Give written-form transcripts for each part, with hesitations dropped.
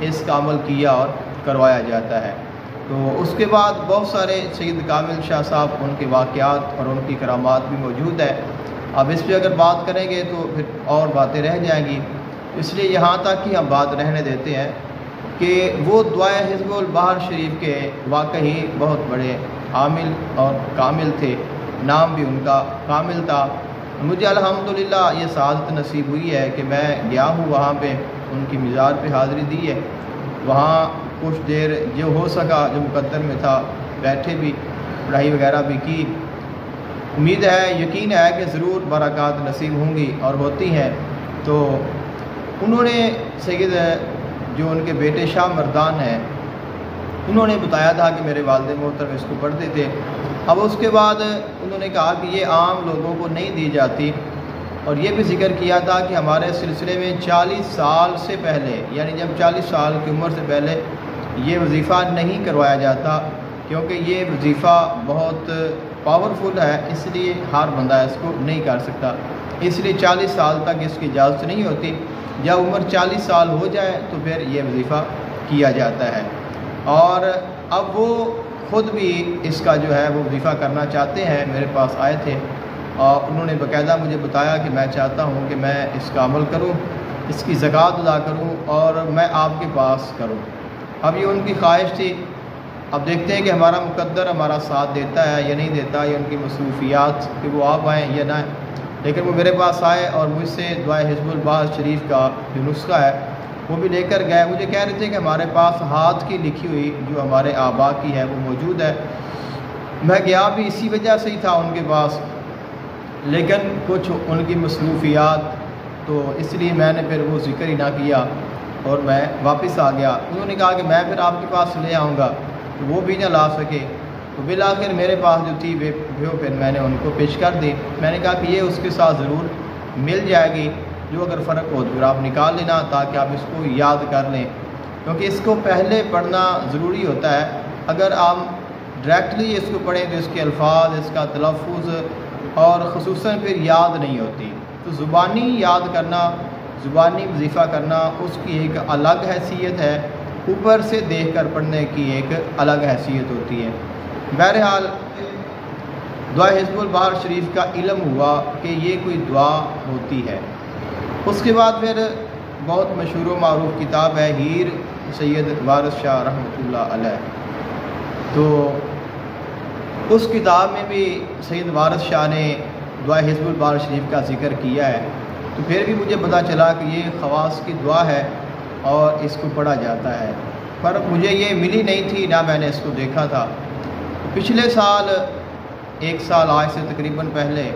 اس کا عمل کیا اور کروایا جاتا ہے۔ تو اس کے بعد بہت سارے سید کامل شاہ صاحب ان کے واقعات اور ان کی کرامات بھی موجود ہے۔ اب اس پہ اگر بات کریں گے تو پھر اور باتیں رہ جائیں گی، اس لیے یہاں تک ہی ہم بات رہنے دیتے ہیں کہ وہ دعائے حزب البحر شریف کے واقعی بہت بڑے عامل اور کامل تھے، نام بھی ان کا کامل تھا۔ مجھے الحمدللہ یہ سعادت نصیب ہوئی ہے کہ میں گیا ہوں وہاں پہ، ان کی مزار پہ حاضری دی ہے، وہاں کچھ دیر جو ہو سکا، جو مقدر میں تھا، بیٹھے بھی، پڑھائی وغیرہ بھی کی۔ امید ہے، یقین ہے کہ ضرور برکات نصیب ہوں گی اور ہوتی ہیں۔ تو انہوں نے سید جو ان کے بیٹے شاہ مردان ہیں، انہوں نے بتایا تھا کہ میرے والد محترم اس کو پڑھتے تھے۔ اب اس کے بعد انہوں نے کہا کہ یہ عام لوگوں کو نہیں دی جاتی، اور یہ بھی ذکر کیا تھا کہ ہمارے سلسلے میں 40 سال سے پہلے، یعنی جب 40 سال کی عمر سے پہلے یہ وظیفہ نہیں کروایا جاتا، کیونکہ یہ وظیفہ بہت پاورفل ہے، اس لیے ہر بندہ اس کو نہیں کر سکتا، اس لیے 40 سال تک اس کی اجازت نہیں ہوتی۔ جب عمر 40 سال ہو جائے تو پھر یہ وظیفہ کیا جاتا ہے۔ اور اب وہ خود بھی اس کا جو ہے وہ وظیفہ کرنا چاہتے ہیں، میرے پاس آئے تھے اور انہوں نے باقاعدہ مجھے بتایا کہ میں چاہتا ہوں کہ میں اس کا عمل کروں، اس کی زکوٰۃ ادا کروں اور میں آپ کے پاس کروں۔ اب یہ ان کی خواہش تھی، اب دیکھتے ہیں کہ ہمارا مقدر ہمارا ساتھ دیتا ہے یا نہیں دیتا، یا ان کی مصروفیات کہ وہ آپ آئیں یا نہ، لیکن وہ میرے پاس آئے اور مجھ سے دعائے حزب البحر شریف کا جو نسخہ ہے وہ بھی لے کر گئے۔ مجھے کہہ رہے تھے کہ ہمارے پاس ہاتھ کی لکھی ہوئی جو ہمارے آبا کی ہے وہ موجود ہے۔ میں گیا بھی اسی وجہ سے ہی تھا ان کے پاس، لیکن کچھ ان کی مصروفیات، تو اس لیے میں نے پھر وہ ذکر ہی نہ کیا اور میں واپس آ گیا۔ انہوں نے کہا کہ میں پھر آپ کے پاس لے آؤں گا، تو وہ بھی نہ لا سکے، تو بالآخر میرے پاس جو تھی وہ پھر میں نے ان کو پیش کر دی۔ میں نے کہا کہ یہ اس کے ساتھ ضرور مل جائے گی، جو اگر فرق ہو تو پھر آپ نکال لینا تاکہ آپ اس کو یاد کر لیں، کیونکہ اس کو پہلے پڑھنا ضروری ہوتا ہے۔ اگر آپ ڈائریکٹلی اس کو پڑھیں تو اس کے الفاظ، اس کا تلفظ اور خصوصاً پھر یاد نہیں ہوتی، تو زبانی یاد کرنا، زبانی وظیفہ کرنا اس کی ایک الگ حیثیت ہے، اوپر سے دیکھ کر پڑھنے کی ایک الگ حیثیت ہوتی ہے۔ بہرحال دعا حزب البحر شریف کا علم ہوا کہ یہ کوئی دعا ہوتی ہے۔ اس کے بعد پھر بہت مشہور و معروف کتاب ہے ہیر سید وارث شاہ رحمۃ اللہ علیہ، تو اس کتاب میں بھی سید وارث شاہ نے دعا حزب البحر شریف کا ذکر کیا ہے، تو پھر بھی مجھے پتہ چلا کہ یہ خواص کی دعا ہے اور اس کو پڑھا جاتا ہے، پر مجھے یہ ملی نہیں تھی، نہ میں نے اس کو دیکھا تھا۔ پچھلے سال، ایک سال آج سے تقریباً پہلے،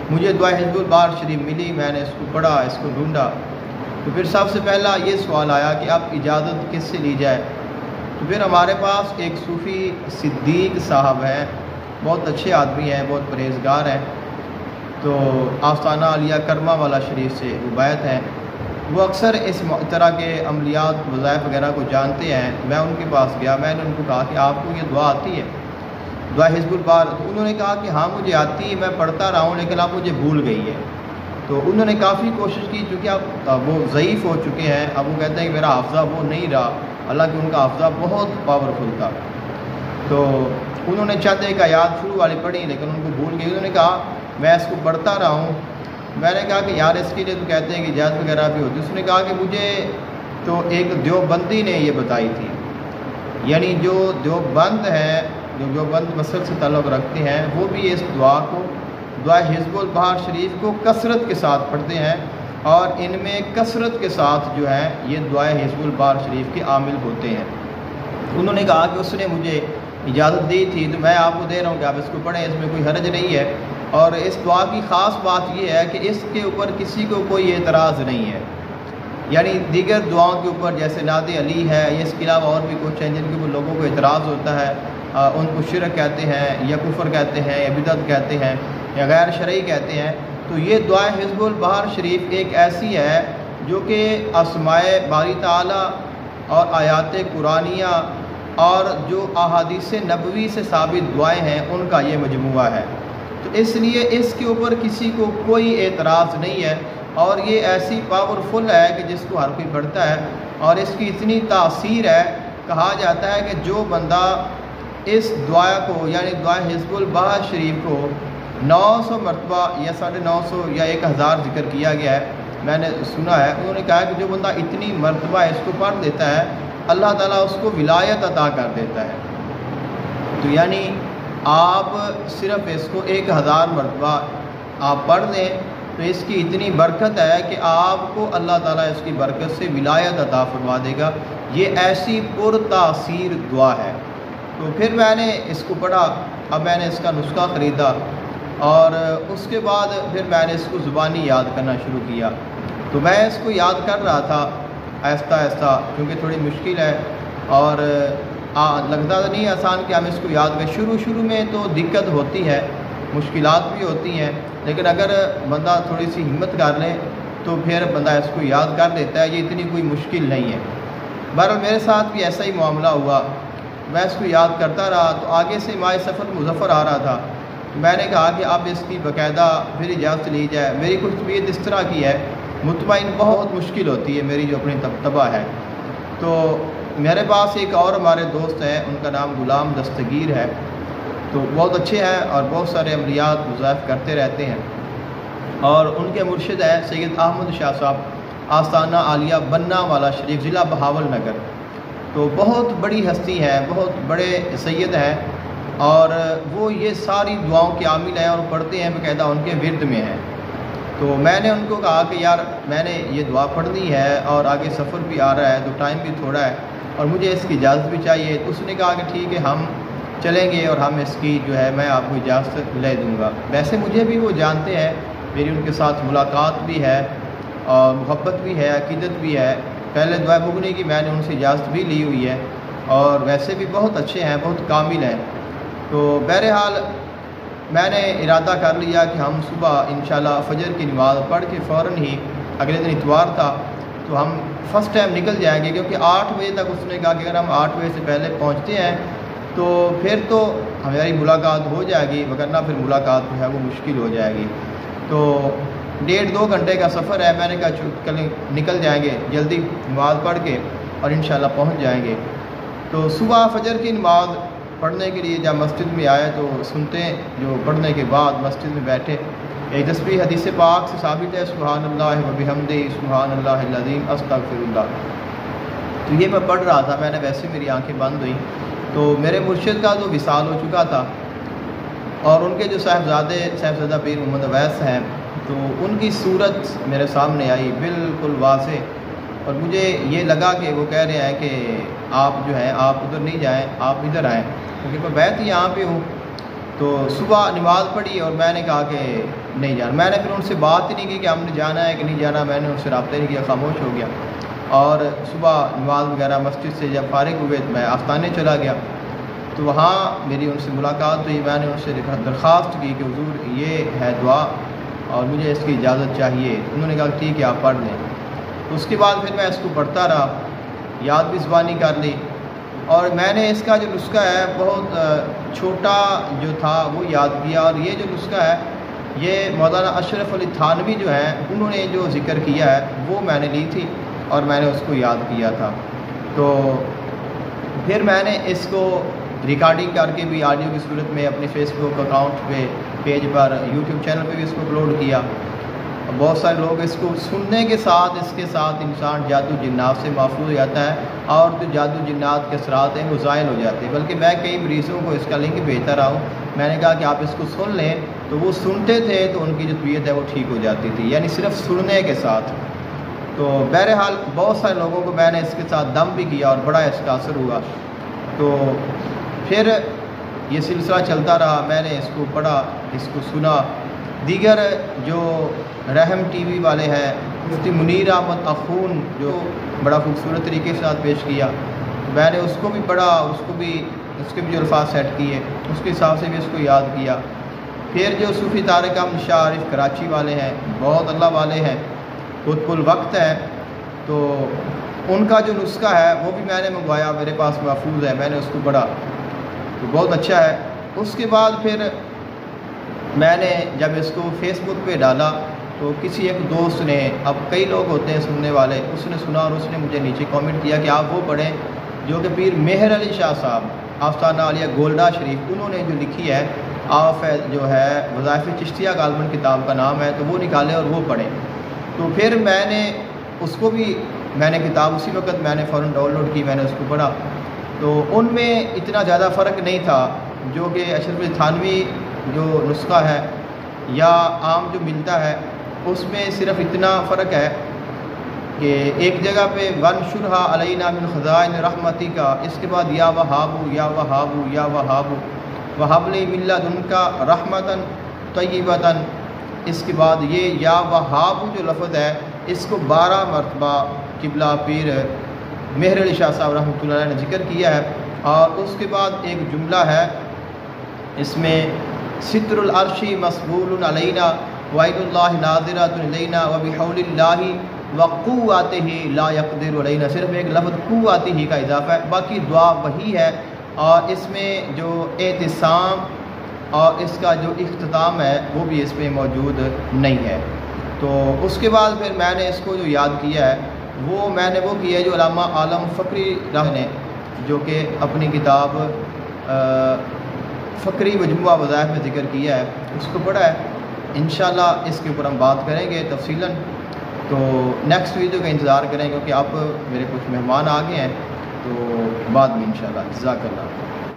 مجھے دعا حزب البحر شریف ملی، میں نے اس کو پڑھا، اس کو ڈھونڈا، تو پھر سب سے پہلا یہ سوال آیا کہ اب اجازت کس سے لی جائے؟ تو پھر ہمارے پاس ایک صوفی صدیق صاحب ہیں، بہت اچھے آدمی ہیں، بہت پرہیزگار ہیں، تو آستانہ عالیہ کرما والا شریف سے روایت ہیں، وہ اکثر اس طرح کے عملیات، وظائف وغیرہ کو جانتے ہیں۔ میں ان کے پاس گیا، میں نے ان کو کہا کہ آپ کو یہ دعا آتی ہے، دعا حزب البحر؟ تو انہوں نے کہا کہ ہاں مجھے آتی ہے، میں پڑھتا رہا ہوں، لیکن اب مجھے بھول گئی ہے۔ تو انہوں نے کافی کوشش کی، چونکہ اب وہ ضعیف ہو چکے ہیں، اب وہ کہتے ہیں کہ میرا حافظہ وہ نہیں رہا، حالانکہ ان کا حافظہ بہت پاورفل تھا۔ تو انہوں نے چند ایک آیات شروع والی پڑھی، لیکن ان کو بھول گئی۔ انہوں نے کہا میں اس کو پڑھتا رہا ہوں۔ میں نے کہا کہ یار اس کے لیے تو کہتے ہیں کہ اجازت وغیرہ بھی ہوتی۔ اس نے کہا کہ مجھے تو ایک دیوبندی نے یہ بتائی تھی، یعنی جو دیوبند ہیں، جو دیوبند مسلک سے تعلق رکھتے ہیں، وہ بھی اس دعا کو، دعا حزب البحر شریف کو کثرت کے ساتھ پڑھتے ہیں، اور ان میں کثرت کے ساتھ جو ہے یہ دعا حزب البحر شریف کے عامل ہوتے ہیں۔ انہوں نے کہا کہ اس نے مجھے اجازت دی تھی، تو میں آپ کو دے رہا ہوں کہ آپ اس کو پڑھیں، اس میں کوئی حرج نہیں ہے۔ اور اس دعا کی خاص بات یہ ہے کہ اس کے اوپر کسی کو کوئی اعتراض نہیں ہے، یعنی دیگر دعاؤں کے اوپر جیسے ناد علی ہے، اس کے علاوہ اور بھی کچھ ہیں جن کے اوپر لوگوں کو اعتراض ہوتا ہے، ان کو شرک کہتے ہیں یا کفر کہتے ہیں یا بدعت کہتے ہیں یا غیر شرعی کہتے ہیں۔ تو یہ دعا حزب البحر شریف ایک ایسی ہے جو کہ اسماء باری تعالیٰ اور آیات قرآنیہ اور جو احادیث نبوی سے ثابت دعائیں ہیں ان کا یہ مجموعہ ہے، تو اس لیے اس کے اوپر کسی کو کوئی اعتراض نہیں ہے، اور یہ ایسی پاورفل ہے کہ جس کو ہر کوئی پڑھتا ہے اور اس کی اتنی تاثیر ہے، کہا جاتا ہے کہ جو بندہ اس دعا کو یعنی دعا حزب البحر شریف کو 900 مرتبہ یا 950 یا 1000 ذکر کیا گیا ہے، میں نے سنا ہے، انہوں نے کہا کہ جو بندہ اتنی مرتبہ اس کو پڑھ دیتا ہے اللہ تعالیٰ اس کو ولایت عطا کر دیتا ہے۔ تو یعنی آپ صرف اس کو 1000 مرتبہ آپ پڑھ دیں تو اس کی اتنی برکت ہے کہ آپ کو اللہ تعالیٰ اس کی برکت سے ولایت عطا فرما دے گا۔ یہ ایسی پر تاثیر دعا ہے۔ تو پھر میں نے اس کو پڑھا، اب میں نے اس کا نسخہ خریدا اور اس کے بعد پھر میں نے اس کو زبانی یاد کرنا شروع کیا۔ تو میں اس کو یاد کر رہا تھا آہستہ آہستہ، کیونکہ تھوڑی مشکل ہے اور لگتا تو نہیں آسان کہ ہم اس کو یاد کریں۔ شروع میں تو دقت ہوتی ہے، مشکلات بھی ہوتی ہیں، لیکن اگر بندہ تھوڑی سی ہمت کر لے تو پھر بندہ اس کو یاد کر لیتا ہے۔ یہ اتنی کوئی مشکل نہیں ہے۔ بہرحال میرے ساتھ بھی ایسا ہی معاملہ ہوا، میں اس کو یاد کرتا رہا تو آگے سے ماہ سفر مظفر آ رہا تھا۔ میں نے کہا کہ اب اس کی باقاعدہ پھر اجازت لی جائے۔ میری کچھ طبیعت اس طرح کی ہے، مطمئن بہت مشکل ہوتی ہے میری جو اپنی طبع ہے۔ تو میرے پاس ایک اور ہمارے دوست ہیں، ان کا نام غلام دستگیر ہے، تو بہت اچھے ہیں اور بہت سارے عملیات وظائف کرتے رہتے ہیں، اور ان کے مرشد ہیں سید احمد شاہ صاحب، آستانہ عالیہ بننا والا شریف، ضلع بہاول نگر۔ تو بہت بڑی ہستی ہے، بہت بڑے سید ہیں، اور وہ یہ ساری دعاؤں کے عامل ہیں اور پڑھتے ہیں، باقاعدہ ان کے ورد میں ہیں۔ تو میں نے ان کو کہا کہ یار میں نے یہ دعا پڑھنی ہے اور آگے سفر بھی آ رہا ہے تو ٹائم بھی تھوڑا ہے اور مجھے اس کی اجازت بھی چاہیے۔ تو اس نے کہا کہ ٹھیک ہے ہم چلیں گے اور ہم اس کی جو ہے میں آپ کو اجازت لے دوں گا۔ ویسے مجھے بھی وہ جانتے ہیں، میری ان کے ساتھ ملاقات بھی ہے اور محبت بھی ہے، عقیدت بھی ہے۔ پہلے دعا مغنی کی میں نے ان سے اجازت بھی لی ہوئی ہے، اور ویسے بھی بہت اچھے ہیں، بہت کامل ہیں۔ تو بہرحال میں نے ارادہ کر لیا کہ ہم صبح انشاءاللہ فجر کی نماز پڑھ کے فوراً ہی، اگلے دن اتوار تھا، تو ہم فرسٹ ٹائم نکل جائیں گے، کیونکہ 8 بجے تک اس نے کہا کہ اگر ہم 8 بجے سے پہلے پہنچتے ہیں تو پھر تو ہماری ملاقات ہو جائے گی، وگرنہ پھر ملاقات جو ہے وہ مشکل ہو جائے گی۔ تو 1.5-2 گھنٹے کا سفر ہے، میں نے کہا نکل جائیں گے جلدی نماز پڑھ کے اور انشاءاللہ پہنچ جائیں گے۔ تو صبح فجر کی نماز پڑھنے کے لیے جب مسجد میں آئے تو سنتے جو پڑھنے کے بعد مسجد میں بیٹھے، ایک تسبیح حدیث پاک سے ثابت ہے، سبحان اللہ و بحمدہ سبحان اللہ العظیم استغفر اللہ۔ تو یہ میں پڑھ رہا تھا، میں نے ویسے میری آنکھیں بند ہوئیں تو میرے مرشد کا تو وصال ہو چکا تھا، اور ان کے جو صاحبزادہ پیر محمد اویس ہیں، تو ان کی صورت میرے سامنے آئی بالکل واضح، اور مجھے یہ لگا کہ وہ کہہ رہے ہیں کہ آپ جو ہیں آپ ادھر نہیں جائیں، آپ ادھر آئیں، کیونکہ میں بیٹھ یہاں پہ ہوں۔ تو صبح نماز پڑھی اور میں نے کہا کہ نہیں جانا۔ میں نے پھر ان سے بات ہی نہیں کی کہ ہم نے جانا ہے کہ نہیں جانا، میں نے ان سے رابطہ نہیں کیا، خاموش ہو گیا۔ اور صبح نماز وغیرہ مسجد سے جب فارغ ہوئے تو میں آستانے چلا گیا، تو وہاں میری ان سے ملاقات ہوئی۔ میں نے ان سے درخواست کی کہ حضور یہ ہے دعا اور مجھے اس کی اجازت چاہیے۔ انہوں نے کہا ٹھیک ہے آپ پڑھ لیں۔ تو اس کے بعد پھر میں اس کو پڑھتا رہا، یاد بھی زبانی کر لی، اور میں نے اس کا جو نسخہ ہے بہت چھوٹا جو تھا وہ یاد کیا، اور یہ جو نسخہ ہے یہ مولانا اشرف علی تھانوی جو ہیں انہوں نے جو ذکر کیا ہے وہ میں نے لی تھی اور میں نے اس کو یاد کیا تھا۔ تو پھر میں نے اس کو ریکارڈنگ کر کے بھی آڈیو کی صورت میں اپنے فیس بک اکاؤنٹ پہ، پیج پر، یوٹیوب چینل پہ بھی اس کو اپلوڈ کیا۔ بہت سارے لوگ اس کو سننے کے ساتھ اس کے ساتھ انسان جادو جنات سے محفوظ ہو جاتا ہے، اور جو جادو جنات کے اثرات ہیں وہ زائل ہو جاتے ہیں۔ بلکہ میں کئی مریضوں کو اس کا لنک بھیجتا رہا ہوں، میں نے کہا کہ آپ اس کو سن لیں، تو وہ سنتے تھے تو ان کی جو طبیعت ہے وہ ٹھیک ہو جاتی تھی، یعنی صرف سننے کے ساتھ۔ تو بہرحال بہت سارے لوگوں کو میں نے اس کے ساتھ دم بھی کیا اور بڑا اس کا اثر ہوا۔ تو پھر یہ سلسلہ چلتا رہا، میں نے اس کو پڑھا، اس کو سنا۔ دیگر جو رحم ٹی وی والے ہیں، مفتی منیر احمد اخون جو بڑا خوبصورت طریقے سے ساتھ پیش کیا، میں نے اس کو بھی پڑھا، اس کے بھی جو الفاظ سیٹ کیے اس کے حساب سے بھی اس کو یاد کیا۔ پھر جو صوفی طارق احمد شاہ عارف کراچی والے ہیں، بہت اللہ والے ہیں، قطب الوقت ہے، تو ان کا جو نسخہ ہے وہ بھی میں نے منگوایا، میرے پاس محفوظ ہے، میں نے اس کو پڑھا تو بہت اچھا ہے۔ اس کے بعد پھر میں نے جب اس کو فیس بک پہ ڈالا تو کسی ایک دوست نے، اب کئی لوگ ہوتے ہیں سننے والے، اس نے سنا اور اس نے مجھے نیچے کامنٹ کیا کہ آپ وہ پڑھیں جو کہ پیر مہر علی شاہ صاحب آستانہ عالیہ گولڈا شریف، انہوں نے جو لکھی ہے آپ جو ہے وظائف چشتیہ غالباً کتاب کا نام ہے، تو وہ نکالیں اور وہ پڑھیں۔ تو پھر میں نے اس کو بھی، میں نے کتاب اسی وقت میں نے فوراً ڈاؤن لوڈ کی، میں نے اس کو پڑھا، تو ان میں اتنا زیادہ فرق نہیں تھا جو کہ اشرف تھانوی جو نسخہ ہے یا عام جو ملتا ہے اس میں صرف اتنا فرق ہے کہ ایک جگہ پہ ون شرحا علینا من خزائن رحمتی کا، اس کے بعد یا وہابو یا وہابو یا وہابو وہب لی من لدنکا رحمتاً طیبتاً، اس کے بعد یہ یا وہابو جو لفظ ہے اس کو 12 مرتبہ قبلہ پیر مہر علی شاہ صاحب رحمۃ اللہ علیہ نے ذکر کیا ہے۔ اور اس کے بعد ایک جملہ ہے اس میں ستر العرشی مسبول علینا وعید اللہ ناظرۃ علینا وبحول اللہ وقوتہ لا یقدر علینا، صرف ایک لفظ قوتہ کا اضافہ ہے، باقی دعا وہی ہے، اور اس میں جو اعتصام اور اس کا جو اختتام ہے وہ بھی اس میں موجود نہیں ہے۔ تو اس کے بعد پھر میں نے اس کو جو یاد کیا ہے وہ میں نے وہ کیا ہے جو علامہ عالم فقری رحمۃ نے جو کہ اپنی کتاب فقری مجموعہ وظائف میں ذکر کیا ہے اس کو پڑھا ہے۔ انشاءاللہ اس کے اوپر ہم بات کریں گے تفصیلاً، تو نیکسٹ ویڈیو کا انتظار کریں کیونکہ اب میرے کچھ مہمان آ گئے ہیں، تو بعد میں انشاءاللہ۔ جزاک اللہ۔